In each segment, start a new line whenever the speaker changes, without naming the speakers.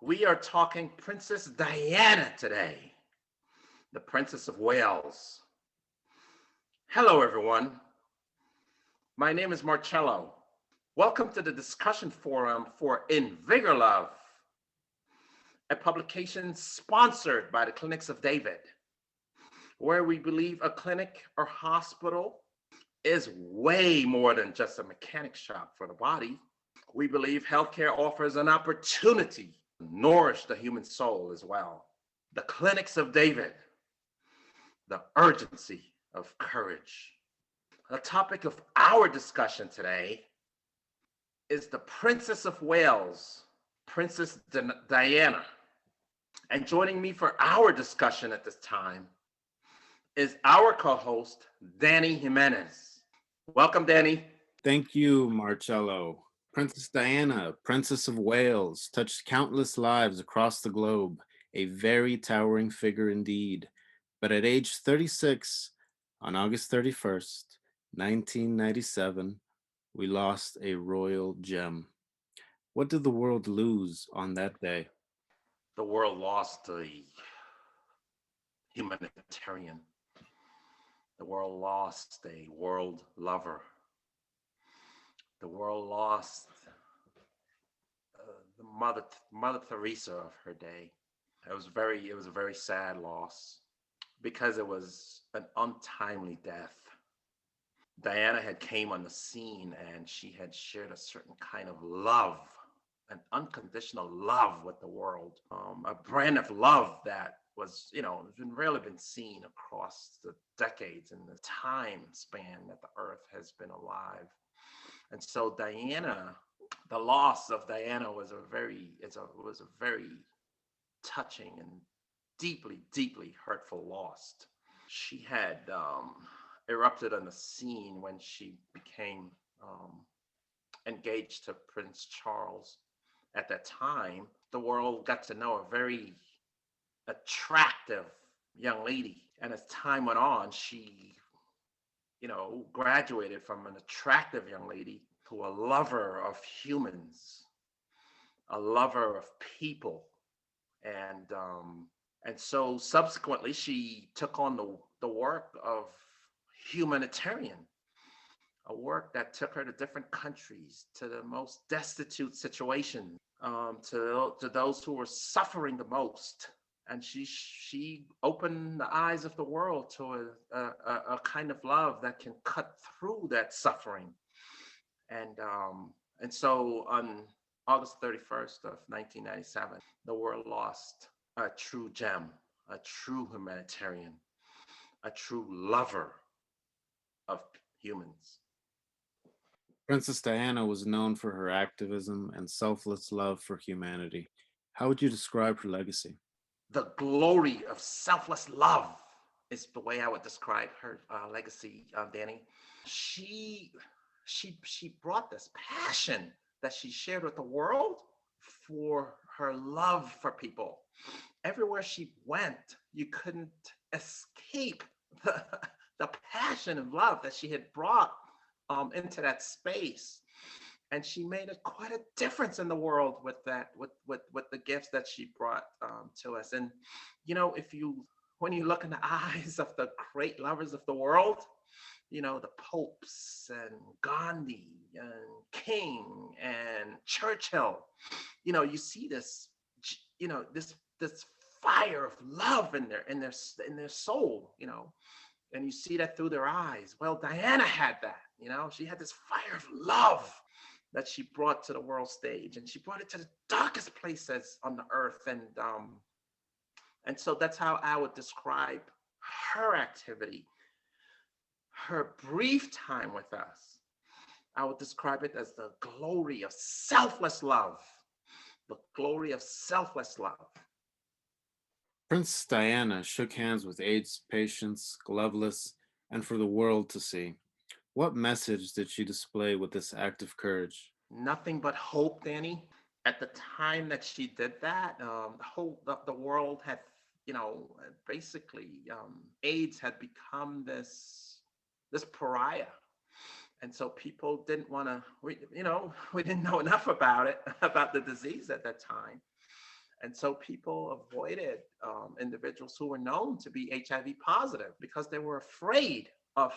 We are talking Princess Diana today, the Princess of Wales. Hello, everyone. My name is Marcello. Welcome to the discussion forum for In Vigor Love, a publication sponsored by the Clinics of David, where we believe a clinic or hospital is way more than just a mechanic shop for the body. We believe healthcare offers an opportunity to nourish the human soul as well. The Clinics of David, the urgency of courage. The topic of our discussion today is the Princess of Wales, Princess Diana. And joining me for our discussion at this time is our co-host, Danny Jimenez. Welcome, Danny.
Thank you, Marcello. Princess Diana, Princess of Wales, touched countless lives across the globe, a very towering figure indeed. But at age 36, on August 31st, 1997, we lost a royal gem. What did the world lose on that day?
The world lost a humanitarian. The world lost a world lover. The world lost the Mother Teresa of her day. It was a very sad loss because it was an untimely death. Diana had came on the scene and she had shared a certain kind of love, an unconditional love with the world, a brand of love that was, has been rarely been seen across the decades and the time span that the earth has been alive. And so Diana, the loss of Diana was a very touching and deeply, deeply hurtful loss. She had erupted on the scene when she became engaged to Prince Charles. At that time, the world got to know a very attractive young lady. And as time went on, she, graduated from an attractive young lady to a lover of humans, a lover of people. And so subsequently, she took on the work of humanitarian, a work that took her to different countries, to the most destitute situations, to those who were suffering the most. And she opened the eyes of the world to a kind of love that can cut through that suffering. And so on August 31st of 1997, the world lost a true gem, a true humanitarian, a true lover of humans.
Princess Diana was known for her activism and selfless love for humanity. How would you describe her legacy?
The glory of selfless love is the way I would describe her legacy, Danny. She she brought this passion that she shared with the world for her love for people. Everywhere she went, you couldn't escape the, the passion and love that she had brought into that space. And she made quite a difference in the world with that, with the gifts that she brought to us. And if you when you look in the eyes of the great lovers of the world, the popes and Gandhi and King and Churchill, you see this, this fire of love in their soul, and you see that through their eyes. Well, Diana had that, she had this fire of love that she brought to the world stage, and she brought it to the darkest places on the earth. And so that's how I would describe her activity, her brief time with us. I would describe it as the glory of selfless love, the glory of selfless love.
Princess Diana shook hands with AIDS patients, gloveless, and for the world to see. What message did she display with this act of courage?
Nothing but hope, Danny. At the time that she did that, the world had, basically, AIDS had become this pariah, and so people didn't want to. We didn't know enough about it, about the disease at that time, And so people avoided individuals who were known to be HIV positive because they were afraid of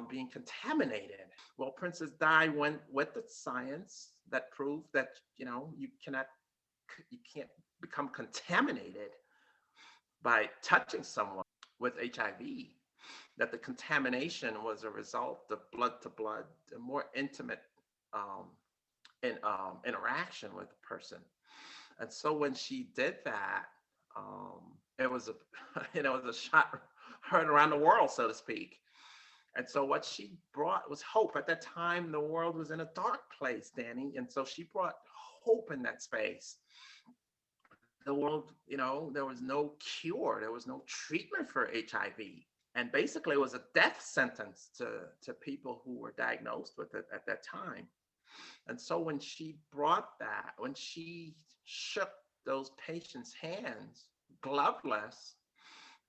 being contaminated. Well, Princess Di went with the science that proved that you can't become contaminated by touching someone with HIV. That the contamination was a result of blood to blood, a more intimate um, interaction with the person. And so when she did that, it was a it was a shot heard around the world, so to speak. And so what she brought was hope. At that time, the world was in a dark place, Danny. And so she brought hope in that space. The world, there was no cure, there was no treatment for HIV. And basically, it was a death sentence to people who were diagnosed with it at that time. And so when she brought that, when she shook those patients' hands, gloveless,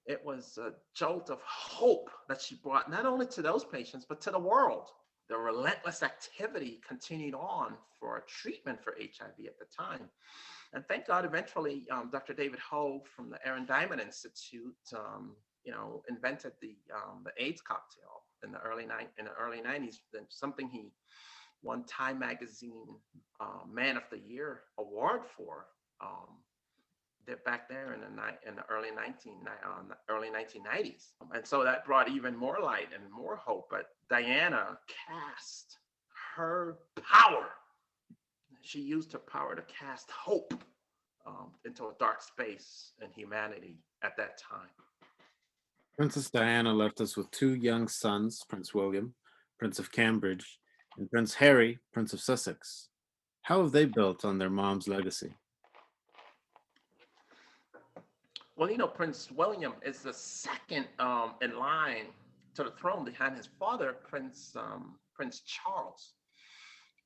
it was a jolt of hope that she brought not only to those patients, but to the world. The relentless activity continued on for a treatment for HIV at the time. And thank God, eventually, Dr. David Ho from the Aaron Diamond Institute, invented the AIDS cocktail in the early 90s. Something he won Time Magazine Man of the Year award for. Back there in the early 1990s, and so that brought even more light and more hope. But Diana cast her power. She used her power to cast hope into a dark space in humanity at that time.
Princess Diana left us with two young sons, Prince William, Prince of Cambridge, and Prince Harry, Prince of Sussex. How have they built on their mom's legacy?
Well, Prince William is the second in line to the throne behind his father, Prince Charles.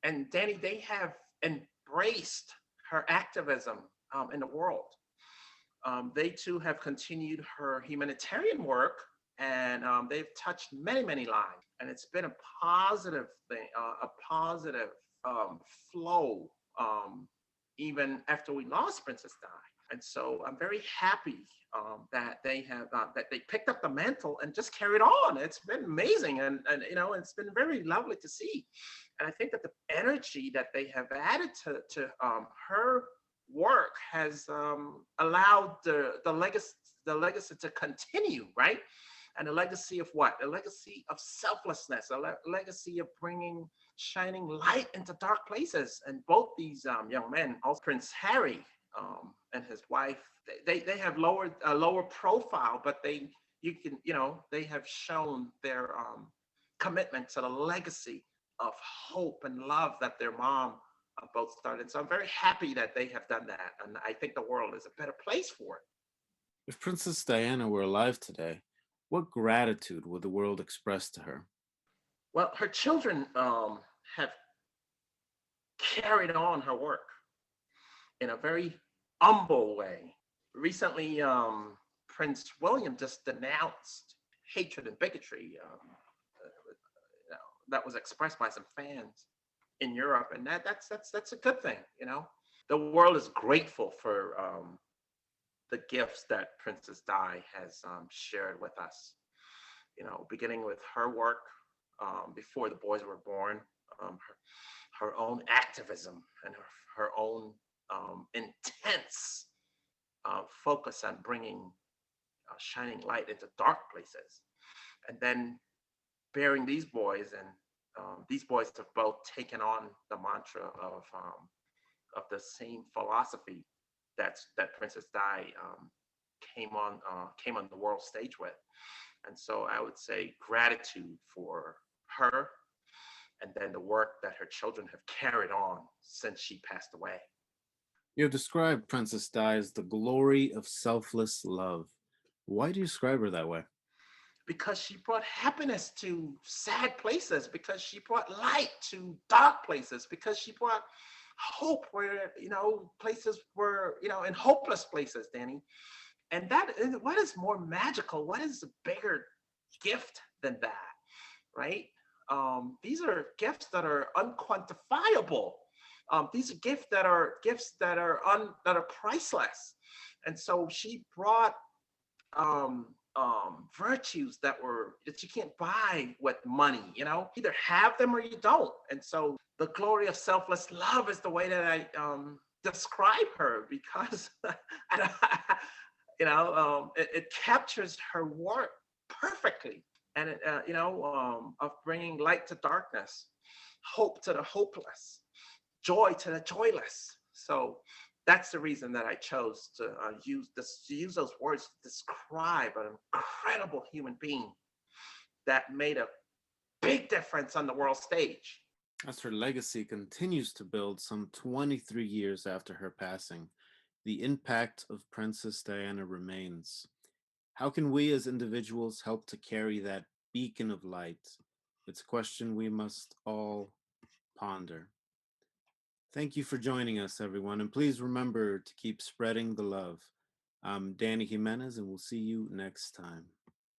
And Danny, they have embraced her activism in the world. They too have continued her humanitarian work, and they've touched many, many lives. And it's been a positive thing, a positive flow, even after we lost Princess Di. And so I'm very happy that they picked up the mantle and just carried on. It's been amazing, and it's been very lovely to see. And I think that the energy that they have added to her work has allowed the legacy to continue, right? And a legacy of what? A legacy of selflessness, legacy of bringing shining light into dark places. And both these young men, also Prince Harry and his wife, they have lowered a lower profile, but they have shown their commitment to the legacy of hope and love that their mom both started. So I'm very happy that they have done that, and I think the world is a better place for it.
If Princess Diana were alive today, what gratitude would the world express to her?
Well, her children have carried on her work in a very humble way. Recently, Prince William just denounced hatred and bigotry that was expressed by some fans in Europe, and that's a good thing. The world is grateful for the gifts that Princess Di has shared with us. Beginning with her work before the boys were born, her own activism and her own intense focus on bringing shining light into dark places, and then bearing these boys, and these boys have both taken on the mantra of the same philosophy that Princess Di came on the world stage with. And so I would say gratitude for her, and then the work that her children have carried on since she passed away.
You have described Princess Di as the glory of selfless love. Why do you describe her that way?
Because she brought happiness to sad places, because she brought light to dark places, because she brought hope where places were in hopeless places, Danny. And that is what is more magical, what is a bigger gift than that, right? These are gifts that are unquantifiable. These are that are priceless. And so she brought virtues that you can't buy with money. You know, either have them or you don't. And so the glory of selfless love is the way that I describe her, because it captures her work perfectly, and of bringing light to darkness, hope to the hopeless, joy to the joyless. So that's the reason that I chose to use those words to describe an incredible human being that made a big difference on the world stage.
As her legacy continues to build some 23 years after her passing, the impact of Princess Diana remains. How can we as individuals help to carry that beacon of light? It's a question we must all ponder. Thank you for joining us, everyone, and please remember to keep spreading the love. I'm Danny Jimenez, and we'll see you next time.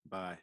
Bye.